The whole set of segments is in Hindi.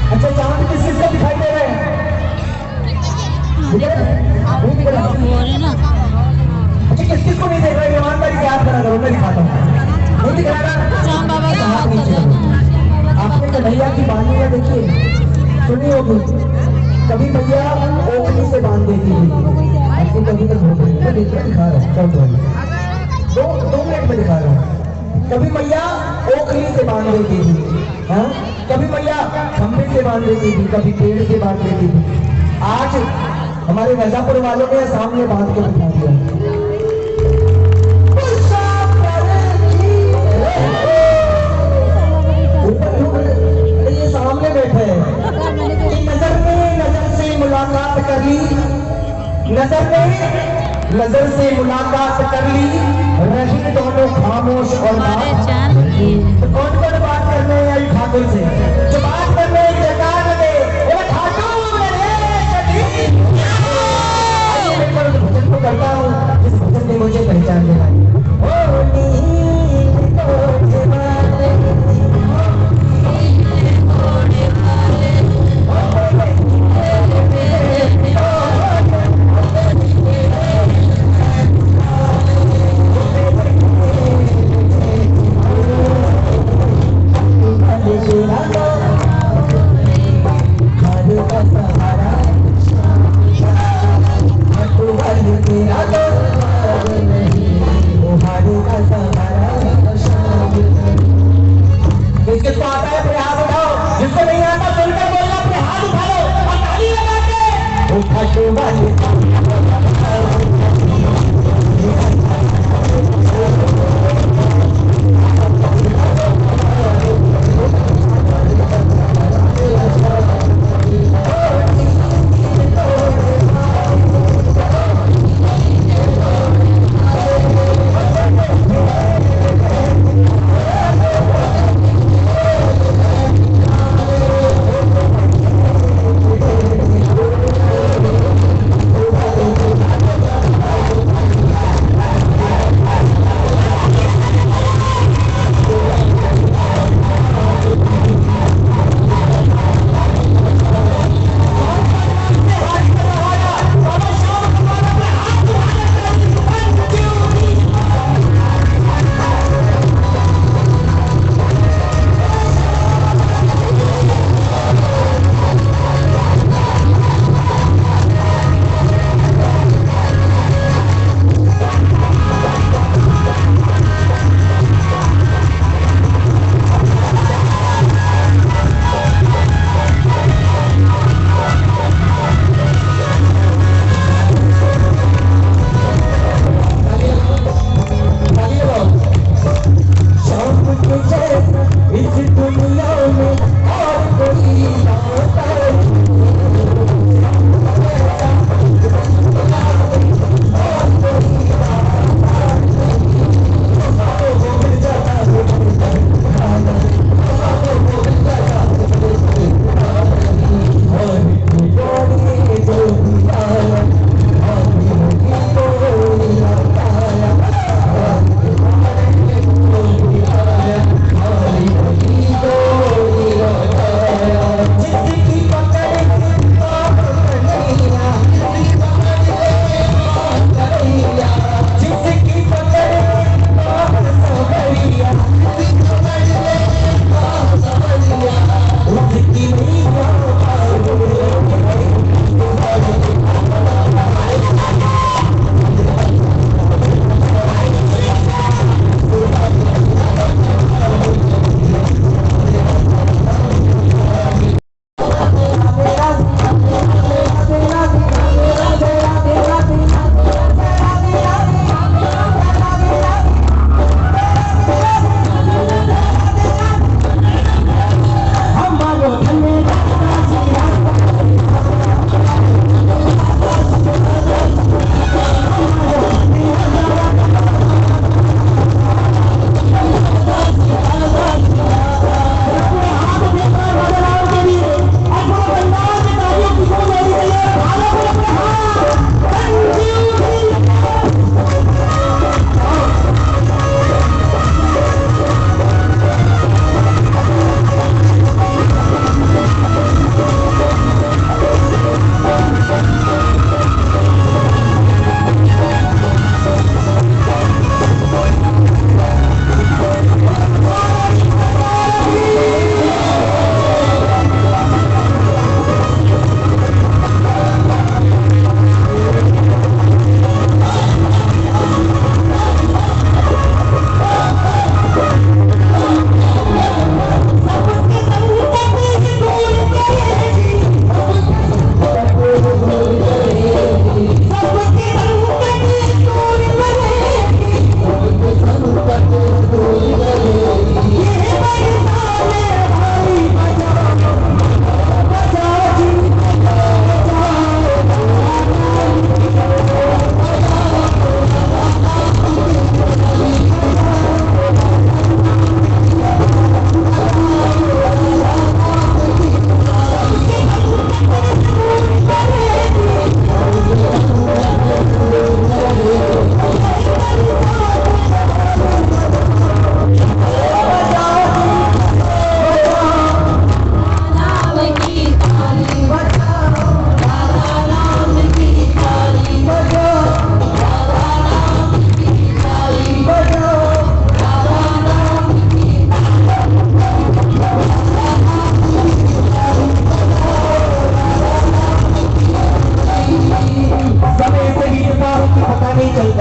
अच्छा चांद किस किस को दिखाई दे रहे हैं? अच्छा किस किस को नहीं देख रहे? ईमानदारी से याद करा करो, मैं दिखाता हूँ। नहीं दिख रहा आपने कन्हैया की बालियां देखी सुनी होगी। कभी भैया ओखली से बांध देती थी, आपको कभी तक हो गई मैं दिखा रहा हूँ। दो मिनट में दिखा रहा हूँ। कभी मैया ओखली से बांध देती थी, हाँ कभी मैया खंभे से बांध देती थी, कभी पेड़ से बांध देती थी। आज हमारे मिर्जापुर वालों ने सामने बांध के दिखा दिया। ये सामने बैठे हैं, नजर में नजर से मुलाकात कर ली, नजर में नजर से मुलाकात कर ली, रही दोनों खामोश और बात। तो कौन कौन बात करने आई ठाकुर से? जो बात करने जगान दे वो ठाकुर भजन को करता हूँ, जिस भजन ने मुझे पहचान दिलाई।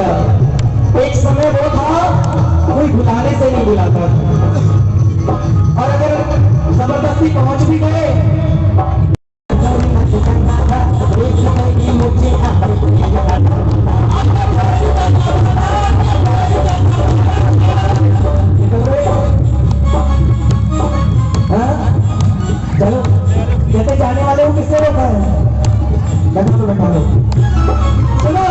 गया। एक समय वो था कोई बुलाने से नहीं बुलाता, और अगर जबरदस्ती पहुंच भी गए चलो, कहते जाने वाले को किससे रोका है? बैठा तो बैठा लो। सुनो,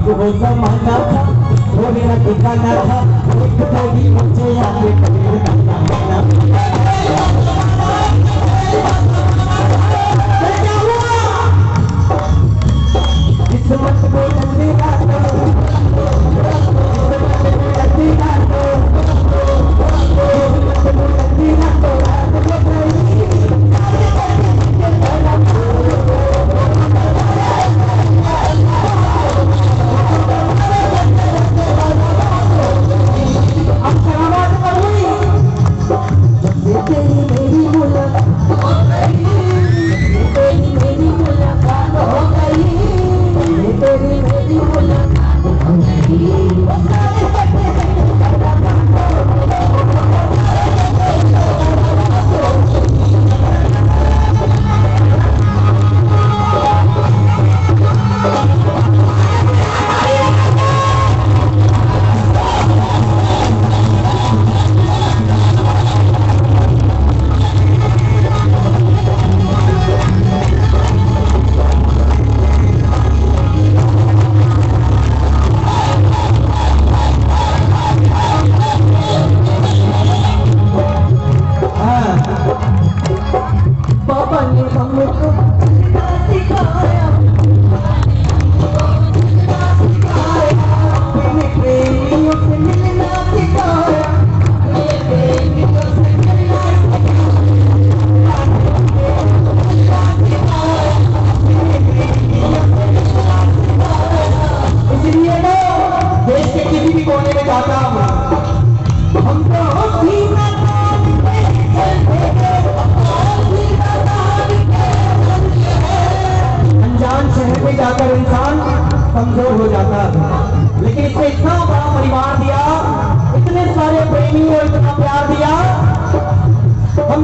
वो जमाना था, वो मेरा ठिकाना था, एक थोड़ी मुझे आगे किस्मत को जल्दी काटो, जल्दी काटो, जल्दी काटो, जाकर इंसान कमजोर हो जाता है, लेकिन इसने इतना बड़ा परिवार दिया, इतने सारे प्रेमी और इतना प्यार दिया। हम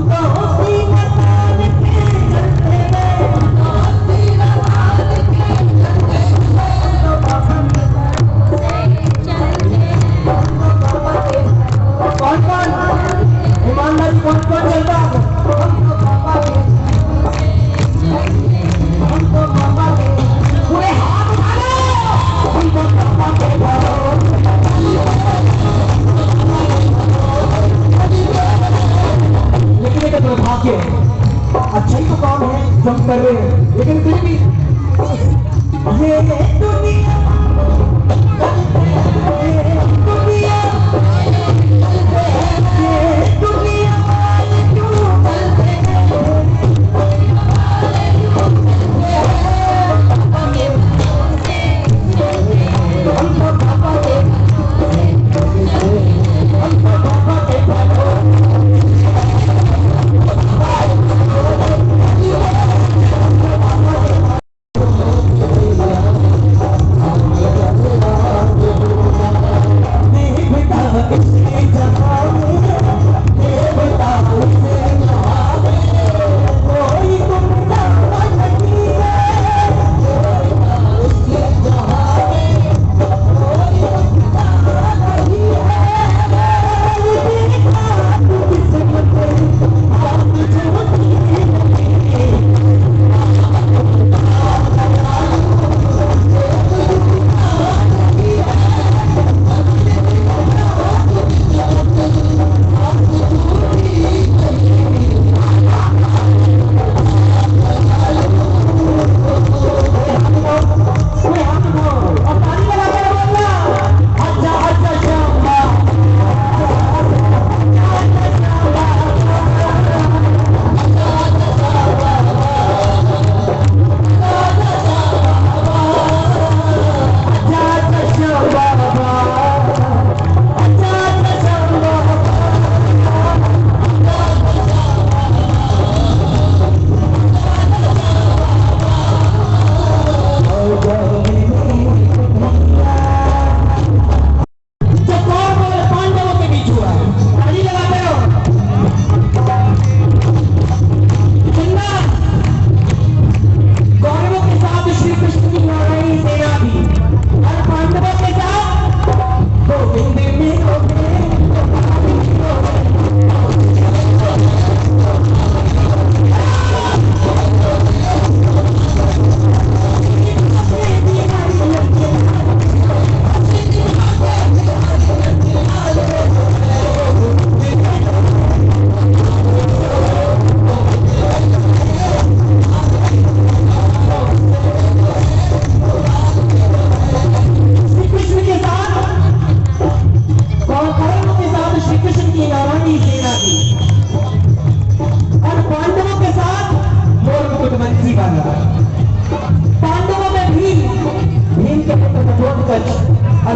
कौन कौन ईमानदारी कौन कौन चलता पूरे हाथ उठा लो,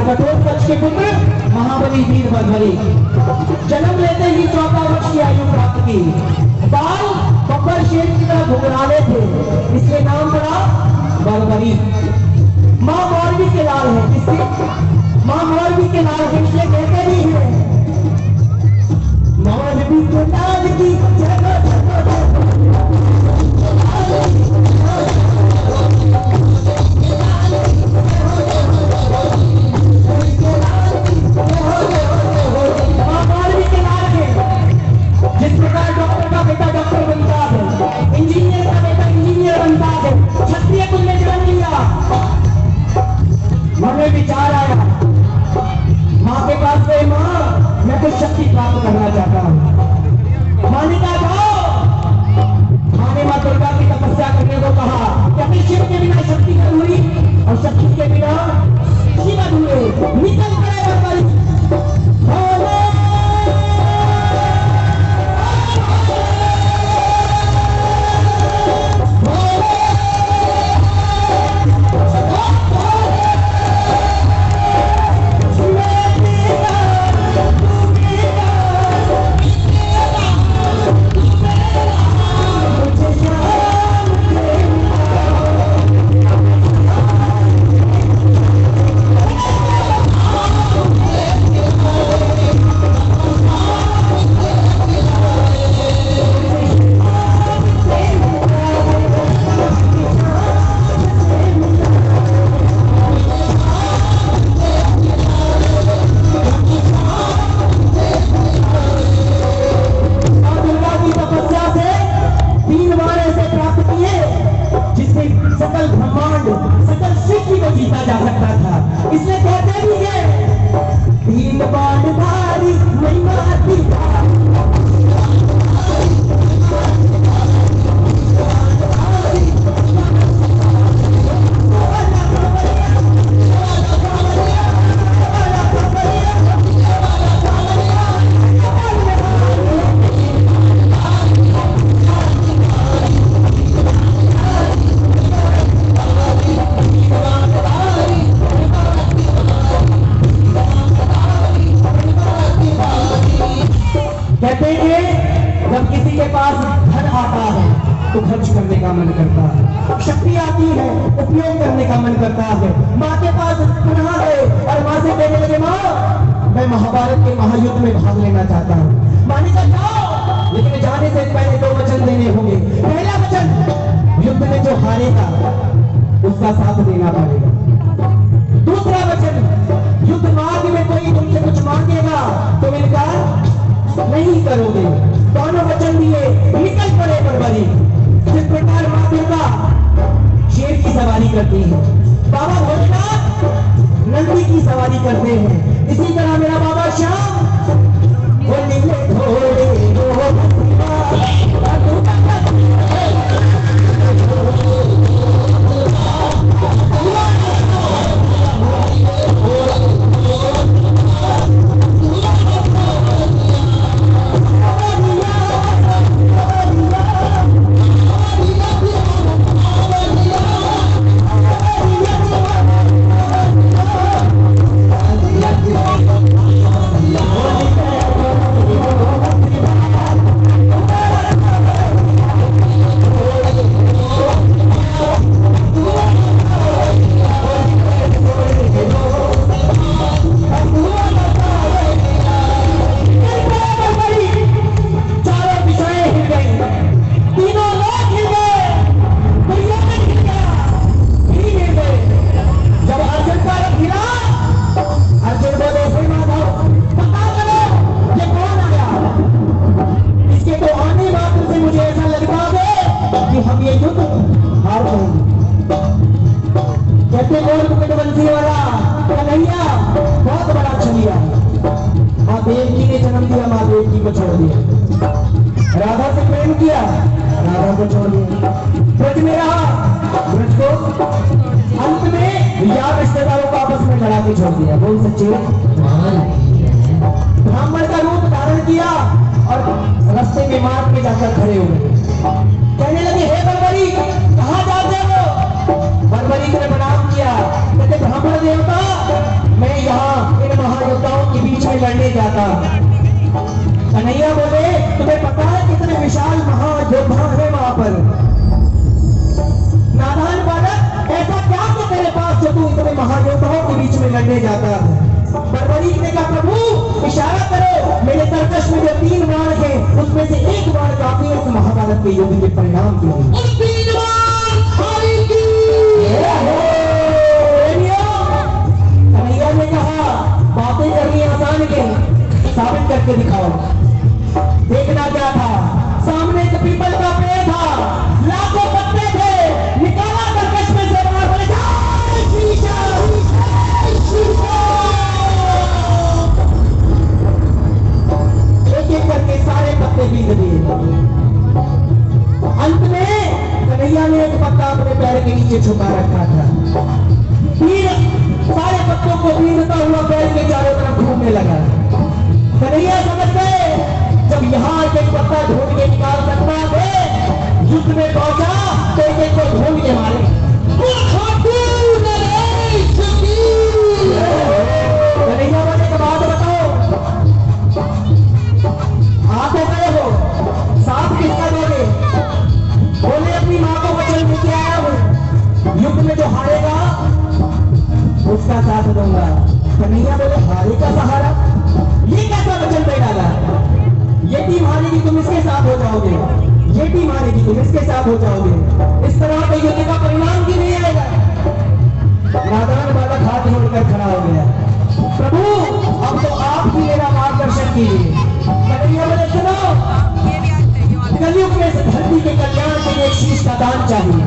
घटोत्कच के पुत्र महाबली वीर बलबली। जन्म लेते ही 14 वर्ष की आयु प्राप्त की। बाल बब्बर शेर की तरह घुंघराले थे, इसलिए नाम पड़ा बलबली। माँ मौलवी के लाल है, किसके? माँ मौलवी के लाल है, इसलिए कहते भी हैं मौलवी के लाल की जगह जिस प्रकार डॉक्टर का बेटा डॉक्टर बनता है, इंजीनियर का बेटा इंजीनियर बनता है, क्षत्रिय कुल में जन्म लिया। मन में विचार आया, माँ के पास गए, माँ मैं कुछ शक्ति प्राप्त करना चाहता हूँ। माँ ने कहा जाओ। माँ ने माँ दुर्गा की तपस्या करने को कहा कि अपने शिव के बिना शक्ति अधूरी और शक्ति के बिना शिव अधूरे। निकल पड़े बलबली। शक्ति आती है, उपयोग करने का मन करता है। माँ के पास पुनः गए और माँ से कहने लगे, माँ मैं महाभारत के महायुद्ध में भाग लेना चाहता हूँ। माँ ने कहा जाओ, लेकिन जाने से पहले 2 वचन देने होंगे। पहला वचन, युद्ध में जो हारेगा उसका साथ देना पड़ेगा। दूसरा वचन, युद्ध मार्ग में कोई तुमसे कुछ मांगेगा तो इनकार नहीं करोगे। दोनों वचन दिए, निकल पड़े बलबली। जिस प्रकार माँ दुर्गा शेर की सवारी करती है, बाबा भोलेनाथ नंदी की सवारी करते हैं, इसी तरह मेरा बाबा श्याम वो नीले घोड़े देवकी ने जन्म दिया, माँ देवकी को छोड़ दिया। राधा से प्रेम किया, राधा को छोड़ दिया। ब्रज में रहा, ब्रज को अंत में यार रिश्तेदारों को आपस में लड़ा के छोड़ दिया। बोल सच्चे ब्राह्मण का रूप धारण किया और रास्ते में मार के जाकर खड़े हो गए। कहने लगे, हे बलबली कहाँ जाते हो? बलबली ने प्रणाम किया, कहते ब्राह्मण देवता मैं यहाँ लड़ने जाता। कन्हैया बोले तुम्हें पता है कितने विशाल महायोद्धा है वहां पर। नादान बालक ऐसा क्या कि तेरे पास जो तू इतने महायोद्धाओं के बीच में लड़ने जाता है। बर्बरीक ने कहा प्रभु इशारा करो, मेरे तरकश में जो 3 बाण है उसमें से एक बाण काफी है इस महाभारत के युद्ध के परिणाम के लिए। कन्हैया ने कहा बातें करनी आसान के साबित करके दिखाओ। देखना क्या था, सामने एक पीपल का पेड़ था, लाखों पत्ते थे, निकाला तरकश में से बाहर बोले एक एक करके सारे पत्ते बीत दिए। अंत में कन्हैया ने एक पत्ता अपने पैर के नीचे छुपा रखा था। फिर सारे पत्तों को बीतता हुआ पैर के चारों तरफ घूमने लगा। कन्हैया समझ गए जब यहाँ एक पत्ता ढूंढ के निकाल सकता है, युद्ध में पहुंचा तो एक को ढूंढ के मारे। कन्हैया वाले का बात बताओ, आते गए हो साथ किसका दोगे? बोले अपनी माँ को वचन देके आया हूं, युद्ध में जो हारेगा उसका साथ दूंगा। कन्हैया बोले हारे का सहारा, ये कैसा वचन दे डाला? ये टीम हारेगी तुम इसके साथ हो जाओगे, ये टीम हारेगी तुम इसके साथ हो जाओगे। इस तरह के युद्ध का परिणाम भी नहीं आएगा। नादान बालक हाथ जोड़कर खड़ा हो गया, प्रभु अब तो आप ही मेरा मार्गदर्शन कीजिए। कन्हैया बोले सुनो, कलयुग में इस धरती के कल्याण के लिए एक शीश का दान चाहिए।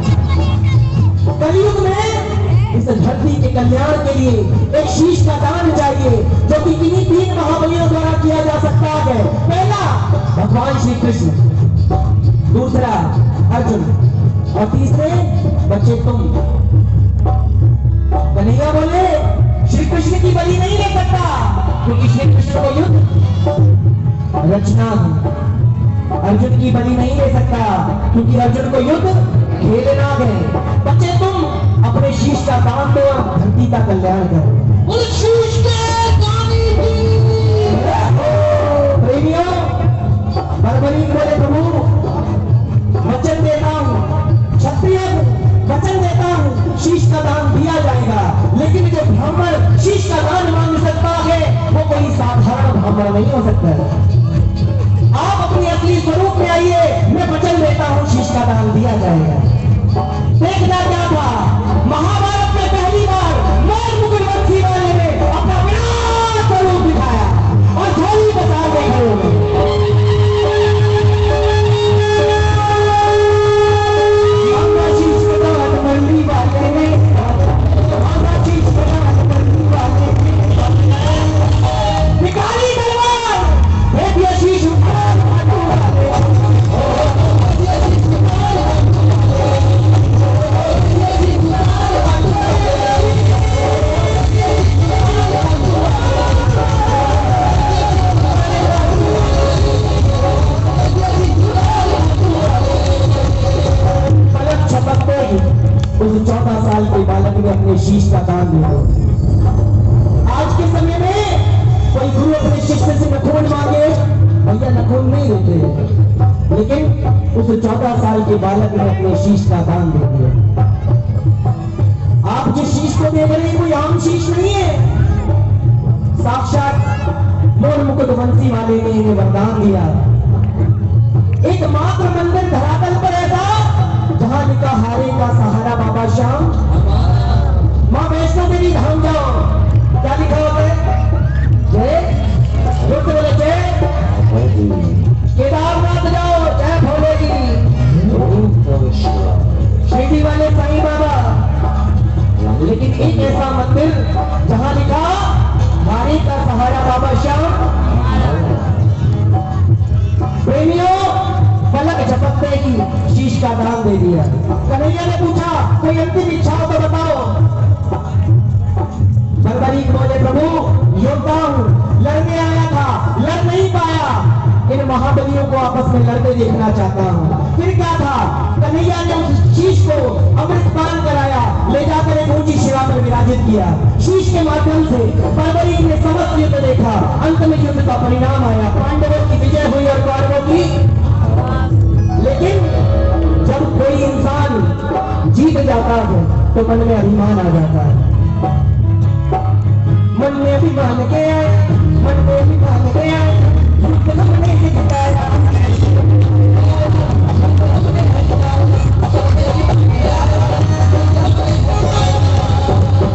कलयुग में इस धरती के कल्याण के लिए एक शीश का दान चाहिए जो कि किन्हीं 3 महाबलियों द्वारा किया जा सकता है। पहला भगवान श्री कृष्ण, दूसरा अर्जुन और तीसरे बच्चे तुम। कन्हैया बोले श्री कृष्ण की बलि नहीं ले सकता क्योंकि श्री कृष्ण को युद्ध रचना है। अर्जुन की बलि नहीं ले सकता क्योंकि अर्जुन को युद्ध खेलना है। बच्चे तुम अपने शीश का दान दो और धरती का कल्याण करो। प्रेमियों बर्बरीक बोले प्रभु वचन देता हूं, क्षत्रिय वचन देता हूं शीश का दान दिया जाएगा, लेकिन जो ब्राह्मण शीश का दान मांग सकता है वो कोई साधारण ब्राह्मण नहीं हो सकता है। आप अपने असली स्वरूप में आइए, मैं वचन देता हूं शीश का दान दिया जाएगा। देखना क्या था, महाभारत में पहली बार मोर मुकुट वंशी वाले ने अपना विराट स्वरूप दिखाया और झोली बचा के खड़े हुए। शीश का दान मंडी वाले ने, शीश का दान मंडी वाले ने निकाली तलवार, भेदिया शीश उस 14 साल के बालक ने अपने शीश का दान दिया। आज के समय में कोई गुरु अपने शिष्य से नखून मांगे, भैया नखून नहीं होते, लेकिन उस 14 साल के बालक ने अपने शीश का दान दे दिया। आप जिस शीश को दे रहे हैं कोई आम शीश नहीं है, साक्षात मोर मुकुट वंशी वाले ने इन्हें वरदान दिया। एकमात्र मंदिर धरातल पर ऐसा जहां लिखा हारे का सहारा बाबा श्याम, मां वैष्णो देवी धाम जाओ, क्या लिखा होता है? जय बोले जय केदारनाथ जाओ, जय भोलेगी, शिरडी वाले साईं बाबा। लेकिन एक ऐसा मंदिर जहां लिखा हारे का सहारा बाबा श्याम। प्रेमियों पलक झपकते की शीश का दान दे दिया। कन्हैया ने पूछा कोई अंतिम इच्छा हो तो बताओ। बर्बरीक बोले प्रभु योद्धा हूं, लड़ने आया था, लड़ नहीं पाया, इन महाबलियों को आपस में लड़ते देखना चाहता हूं। फिर क्या था, कन्हैया ने उस शीश को अमृत पान कराया, ले जाकर एक ऊंची शिला पर विराजित किया। शीश के माध्यम से बर्बरीक ने समस्त युद्ध देखा। अंत में युद्ध का परिणाम आया, पांडवों की विजय हुई और कौरवों की। लेकिन जब कोई इंसान जीत जाता है तो मन में अभिमान आ जाता है। मन में अभिमान गया, मन में अभिमान गया, युद्ध हमने जिताया।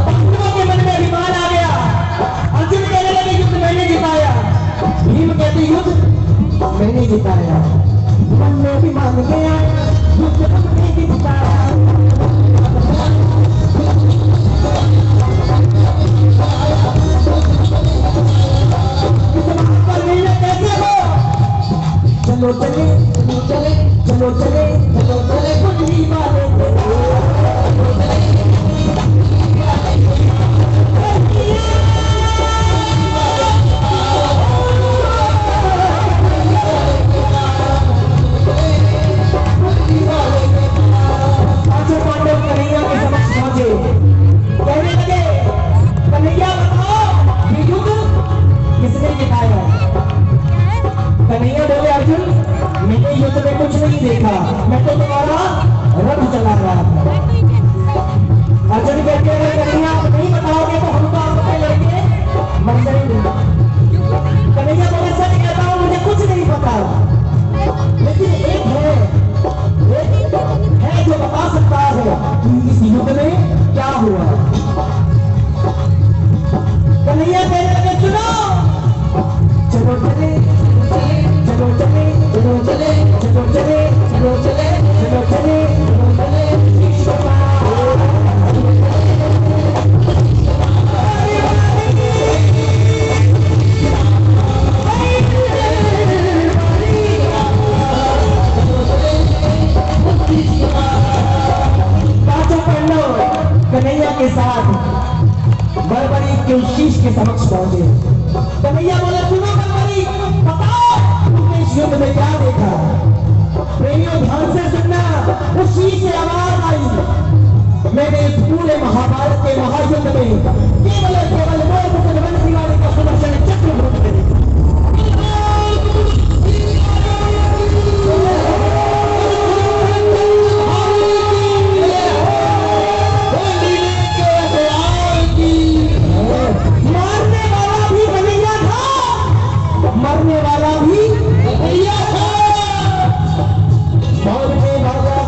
पांडवों के मन में अभिमान आ गया। अर्जुन कहने लगे युद्ध मैंने जिताया, भीम कहते युद्ध मैंने जिताया। मन में अभिमान गया, युद्ध हमने जिताया। चलो चले चलो चले चलो चले चलो चले कुंडली वाले पांडव कन्हैया के समक्ष पहुंचे, कहने लगे कन्हैया बताओ ये युद्ध किसने जिताया। कन्हैया बोले अर्जुन मैंने युद्ध में कुछ नहीं देखा, मैं तो तुम्हारा रथ चला रहा था। अर्जुन कहते हैं कन्हैया आप नहीं बताओगे तो हम तो आपके लड़के मर जाएंगे। कन्हैया बोले सच कहता हूं मुझे कुछ नहीं पता, लेकिन एक है जो बता सकता है कि इस युद्ध में क्या हुआ। कन्हैया कहने लगे सुनो चलो चले चलो चले चलो चले चलो चले चलो चले चलो चले चलो चले पांचों पांडव कन्हैया के साथ बर्बरीक के शीश के समक्ष पहुंचे। कन्हैया बोले सुनो बर्बरीक बताओ तुमने इस युद्ध में क्या देखा। प्रेमियों ध्यान से सुनना, उस शीश से आवाज आई मैंने इस पूरे महाभारत के महायुद्ध में केवल वो मुसलमान वाले का सुदर्शन चक्र भूत में देखा। मरने वाला भी कन्हैया था, मरने वाला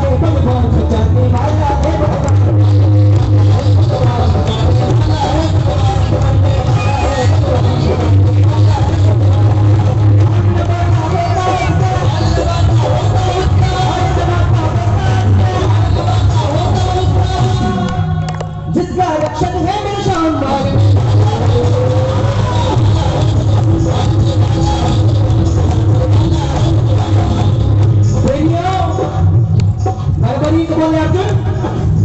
के भगवान बचाने वाला है। जिसका रक्षक है मेरे शानदार। बोले अर्जुन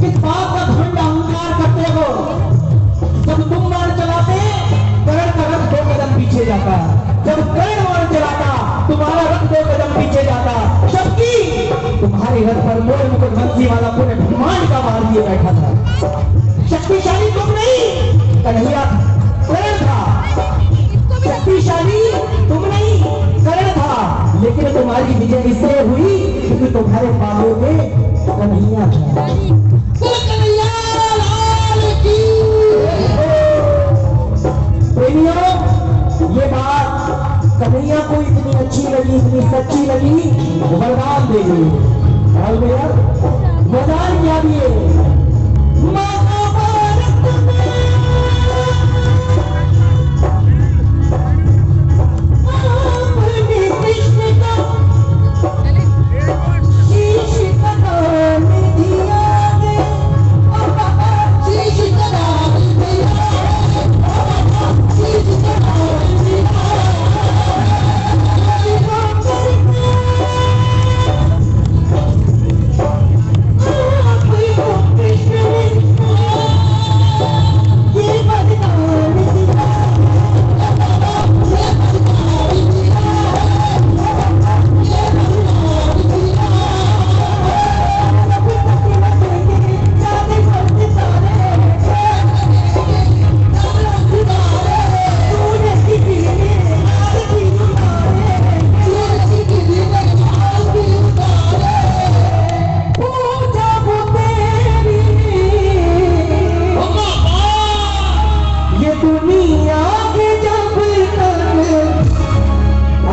किस बात का घमंड अहंकार करते हो। जब तुम बाण चलाते कर्ण का रथ 2 कदम पीछे जाता, जब कर्ण बाण चलाता तुम्हारा रथ 2 कदम पीछे जाता, जबकि तुम्हारे रथ पर मोर मुकुट बंसी वाला पूरे ब्रह्मांड का मार दिए बैठा था। शक्तिशाली तुम नहीं कन्हैया कर्ण था, शक्तिशाली तुम नहीं कर्ण था, लेकिन तुम्हारी विजय इसलिए हुई क्योंकि तुम्हारे बालों में कन्हैया था। प्रेमियों ये बात कन्हैया को इतनी अच्छी लगी, इतनी सच्ची लगी, वरदान दे दी। और भैया वरदान क्या दिए।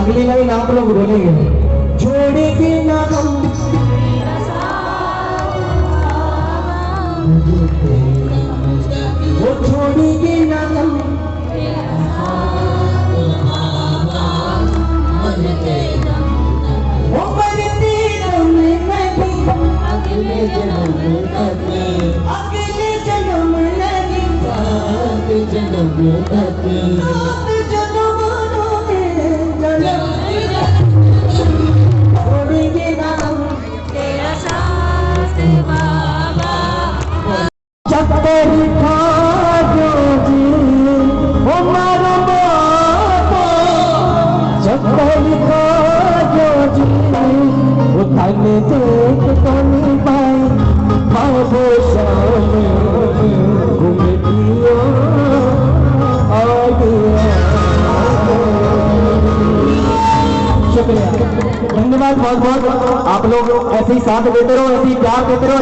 अगली लाइन आप लोग बोलेंगे, छोड़ेंगे ना हम वो, छोड़ेंगे ना हम वो, मरते दम नहीं अगले जन्म तक, अगले जन्म नहीं सात जन्म तक, सात जन्मों में छोड़ेंगे ना हम तेरा साथ बाबा। चक्कर खा जो जी वो मारो बाबा, चक्कर खा जो जी वो थाने देख तो नहीं पाए, बाबो शाम घूम दियो आ गया। शुक्रिया, धन्यवाद बहुत बहुत। आप लोग ऐसे ही साथ देते रहो, ऐसे ही प्यार देते रहो।